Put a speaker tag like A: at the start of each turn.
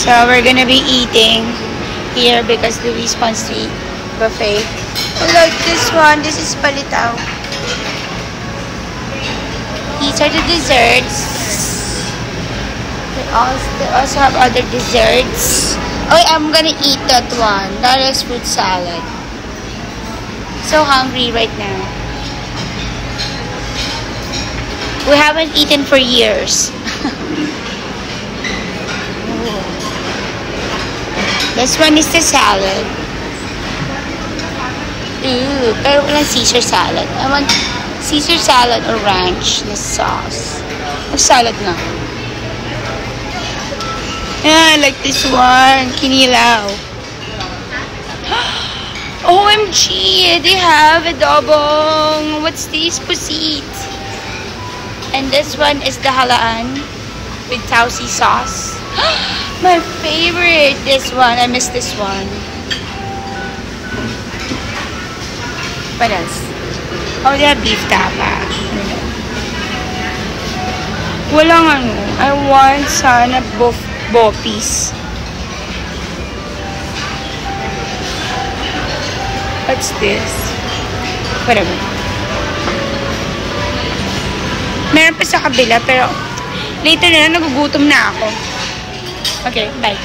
A: So we're gonna be eating here because Louis wants to eat buffet. I like this one. This is palitaw. These are the desserts. They also have other desserts. Oh, I'm gonna eat that one. That is fruit salad. So hungry right now. We haven't eaten for years. This one is the salad. Ooh, pero walang Caesar salad. I want Caesar salad or ranch na sauce. Or salad nga. Yeah, I like this one. Kinilaw. OMG! They have adobong. What's this? Pusit. And this one is the halaan with tausi sauce. My favorite, this one. I miss this one. What else? Oh, they have beef tapa. Walang ano. I want sana boppies. What's this? Whatever. Meron pa sa kabila, pero later na, nagugutom na ako. Okay, bye.